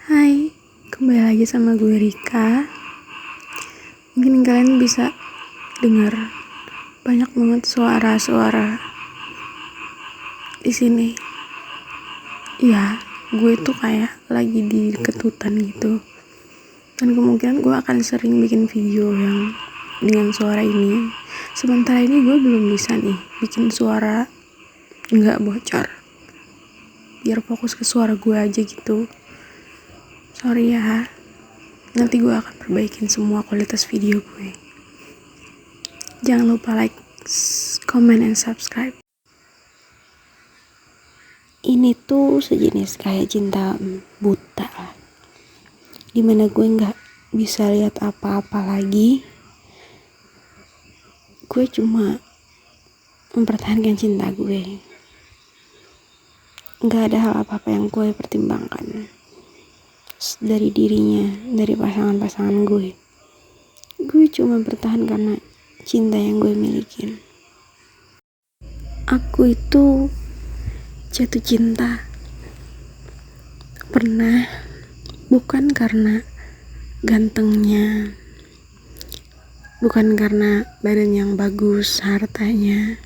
Hai, kembali lagi sama gue Rika. Mungkin kalian bisa dengar banyak banget suara-suara di sini. Ya, gue tuh kayak lagi di ketutan gitu. Dan kemungkinan gue akan sering bikin video yang dengan suara ini. Sementara ini gue belum bisa nih bikin suara nggak bocor. Biar fokus ke suara gue aja gitu. Sorry ya, nanti gue akan perbaikin semua kualitas video gue. Jangan lupa like, comment, and subscribe. Ini tuh sejenis kayak cinta buta lah, dimana gue gak bisa lihat apa-apa lagi. Gue cuma mempertahankan cinta gue. Gak ada hal apa-apa yang gue pertimbangkan dari dirinya, dari pasangan-pasangan gue. Gue cuma bertahan karena cinta yang gue milikin. Aku itu jatuh cinta pernah, bukan karena gantengnya, bukan karena badan yang bagus, hartanya,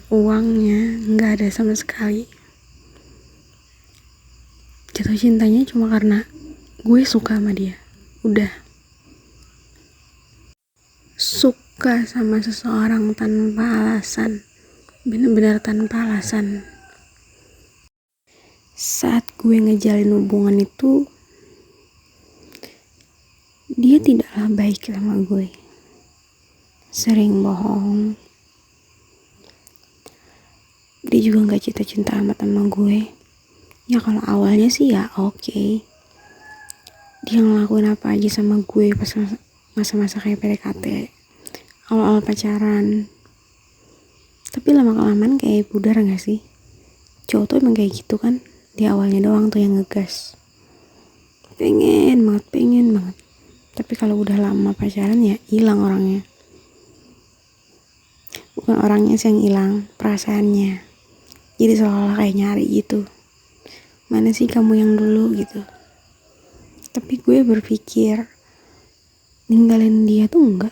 uangnya, gak ada sama sekali. Jatuh cintanya cuma karena gue suka sama dia. Udah. Suka sama seseorang tanpa alasan, benar-benar tanpa alasan. Saat gue ngejalin hubungan itu, dia tidaklah baik sama gue. Sering bohong. Dia juga gak cinta-cinta amat sama gue. Ya kalau awalnya sih ya oke. Dia ngelakuin apa aja sama gue pas masa-masa kayak PDKT, awal-awal pacaran. Tapi lama-kelamaan kayak pudar gak sih? Cowok tuh emang kayak gitu kan. Di awalnya doang tuh yang ngegas, pengen banget. Tapi kalau udah lama pacaran ya hilang orangnya. Bukan orangnya sih yang hilang, perasaannya. Jadi seolah-olah kayak nyari gitu. Mana sih kamu yang dulu gitu. Tapi gue berpikir ninggalin dia tuh enggak.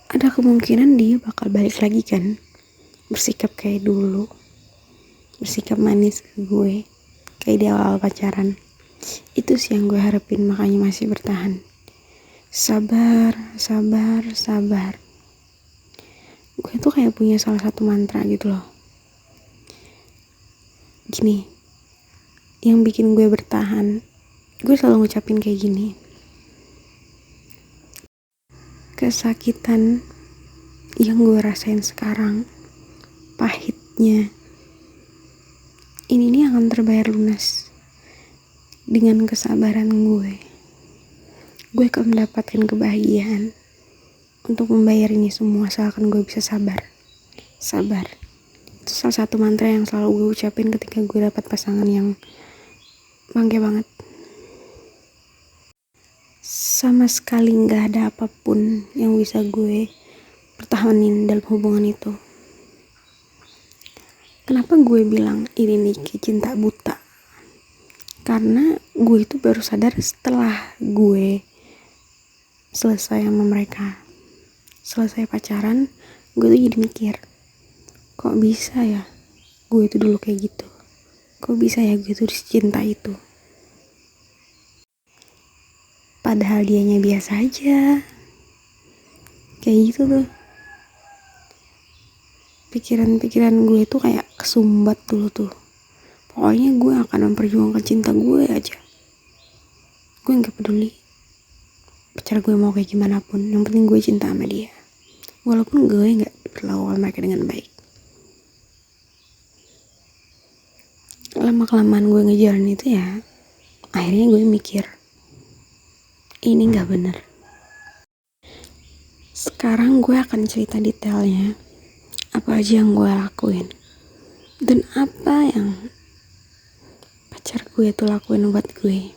Ada kemungkinan dia bakal balik lagi kan. Bersikap kayak dulu. Bersikap manis ke gue. Kayak di awal pacaran. Itu sih yang gue harapin, makanya masih bertahan. Sabar. Gue tuh kayak punya salah satu mantra gitu loh. Gini, yang bikin gue bertahan, gue selalu ngucapin kayak gini. Kesakitan yang gue rasain sekarang, pahitnya, ini nih akan terbayar lunas dengan kesabaran gue. Gue akan mendapatkan kebahagiaan untuk membayar ini semua asalkan gue bisa sabar. Itu salah satu mantra yang selalu gue ucapin ketika gue dapat pasangan yang bangke banget. Sama sekali gak ada apapun yang bisa gue pertahanin dalam hubungan itu. Kenapa gue bilang ini nih kayak cinta buta? Karena gue itu baru sadar setelah gue selesai sama mereka, selesai pacaran, gue tuh jadi mikir, kok bisa ya gue itu dulu kayak gitu? Kok bisa ya gue tuh cinta itu? Padahal dianya biasa aja. Kayak gitu tuh. Pikiran-pikiran gue tuh kayak kesumbat dulu tuh. pokoknya gue akan memperjuangkan cinta gue aja. Gue gak peduli pacar gue mau kayak gimana pun, yang penting gue cinta sama dia, walaupun gue gak diperlakukan mereka dengan baik. Lama-kelamaan gue ngejalan itu ya, akhirnya gue mikir ini gak bener. Sekarang gue akan cerita detailnya apa aja yang gue lakuin dan apa yang pacar gue tuh lakuin buat gue.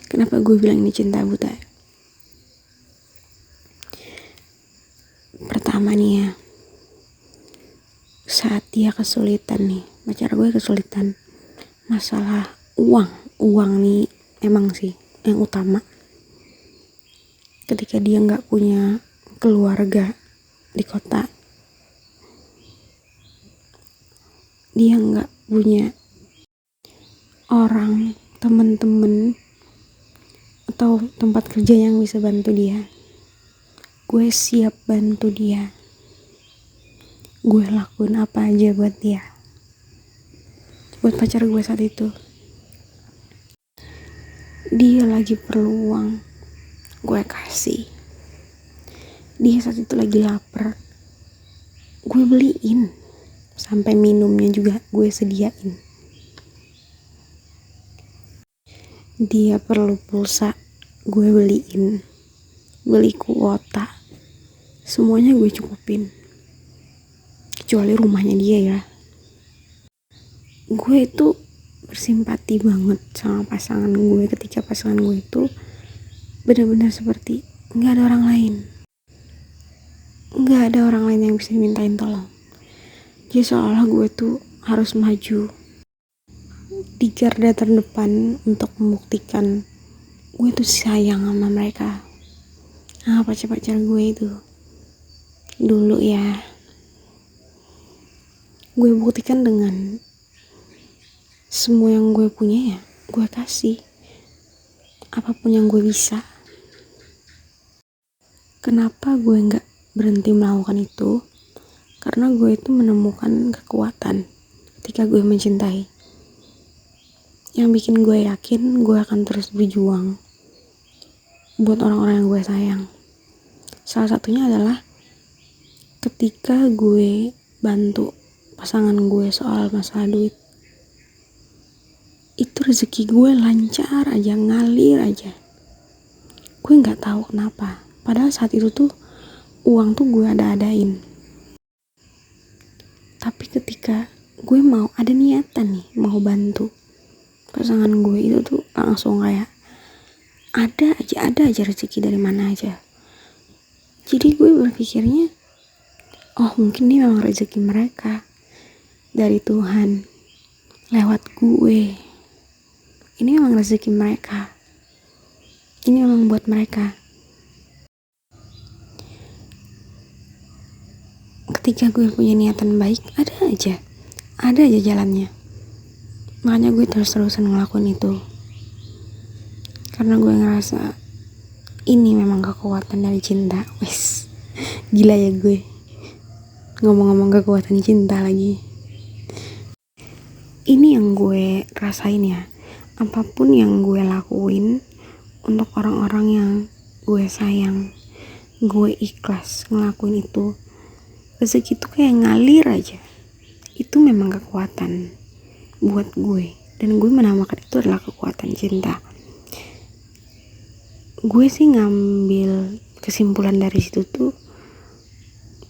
Kenapa gue bilang ini cinta buta? Pertama nih ya, saat dia kesulitan nih, pacar gue kesulitan masalah uang nih emang sih yang utama. Ketika dia gak punya keluarga di kota, dia gak punya orang, temen-temen atau tempat kerja yang bisa bantu dia, gue siap bantu dia. Gue lakuin apa aja buat dia, buat pacar gue saat itu. Dia lagi perlu uang, gue kasih. Dia saat itu lagi lapar, gue beliin. Sampai minumnya juga gue sediain. Dia perlu pulsa, gue beliin. Beli kuota, semuanya gue cukupin, kecuali rumahnya dia ya. Gue itu bersimpati banget sama pasangan gue ketika pasangan gue itu benar-benar seperti gak ada orang lain. Gak ada orang lain yang bisa dimintain tolong. Jadi seolah gue tuh harus maju di garda terdepan untuk membuktikan gue tuh sayang sama mereka. Pacar-pacar gue itu dulu ya, gue buktikan dengan semua yang gue punya ya, gue kasih apapun yang gue bisa. Kenapa gue gak berhenti melakukan itu? Karena gue itu menemukan kekuatan ketika gue mencintai, yang bikin gue yakin gue akan terus berjuang buat orang-orang yang gue sayang. Salah satunya adalah ketika gue bantu pasangan gue soal masalah duit, itu rezeki gue lancar aja, ngalir aja. Gue gak tahu kenapa, padahal saat itu tuh uang tuh gue ada-adain. Tapi ketika gue mau ada niatan nih mau bantu pasangan gue, itu tuh langsung kayak ada aja rezeki dari mana aja. Jadi gue berpikirnya, oh mungkin ini memang rezeki mereka dari Tuhan lewat gue. Ini memang rezeki mereka, ini memang buat mereka. Ketika gue punya niatan baik, ada aja jalannya. Makanya gue terus-terusan ngelakuin itu, karena gue ngerasa ini memang kekuatan dari cinta. Wes, gila ya gue ngomong-ngomong kekuatan cinta lagi. Ini yang gue rasain ya, apapun yang gue lakuin untuk orang-orang yang gue sayang, gue ikhlas ngelakuin itu. Rezeki itu kayak ngalir aja. Itu memang kekuatan buat gue, dan gue menamakan itu adalah kekuatan cinta. Gue sih ngambil kesimpulan dari situ tuh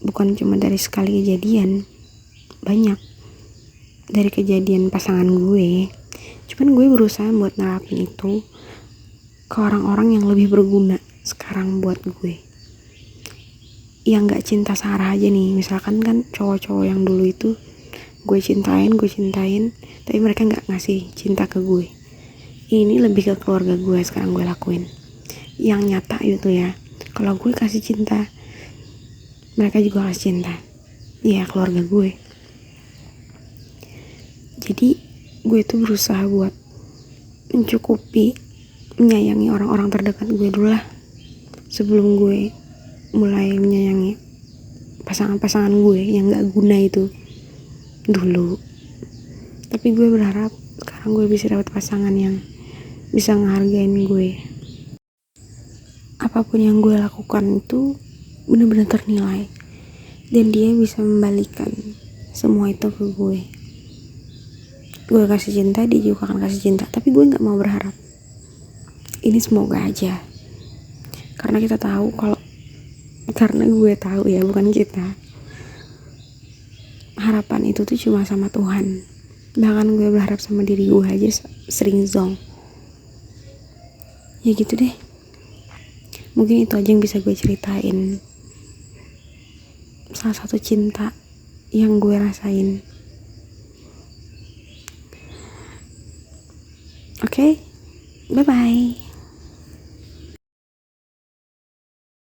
bukan cuma dari sekali kejadian, banyak dari kejadian pasangan gue. Cuman gue berusaha buat nerapin itu ke orang-orang yang lebih berguna sekarang buat gue, yang gak cinta searah aja nih. Misalkan kan cowok-cowok yang dulu itu gue cintain, tapi mereka gak ngasih cinta ke gue. Ini lebih ke keluarga gue sekarang gue lakuin. Yang nyata itu ya, kalau gue kasih cinta, mereka juga kasih cinta. Ya keluarga gue. Jadi gue tuh berusaha buat mencukupi, menyayangi orang-orang terdekat gue dulu lah, sebelum gue mulai menyayangi pasangan-pasangan gue yang gak guna itu dulu. Tapi gue berharap sekarang gue bisa dapat pasangan yang bisa ngehargain gue. Apapun yang gue lakukan itu benar-benar ternilai, dan dia bisa membalikan semua itu ke gue. Gue kasih cinta, dia juga akan kasih cinta. Tapi gue gak mau berharap. Ini semoga aja. Karena gue tahu ya, bukan kita. Harapan itu tuh cuma sama Tuhan. Bahkan gue berharap sama diri gue aja sering zonk. Ya gitu deh. Mungkin itu aja yang bisa gue ceritain. Salah satu cinta yang gue rasain. Oke, bye-bye.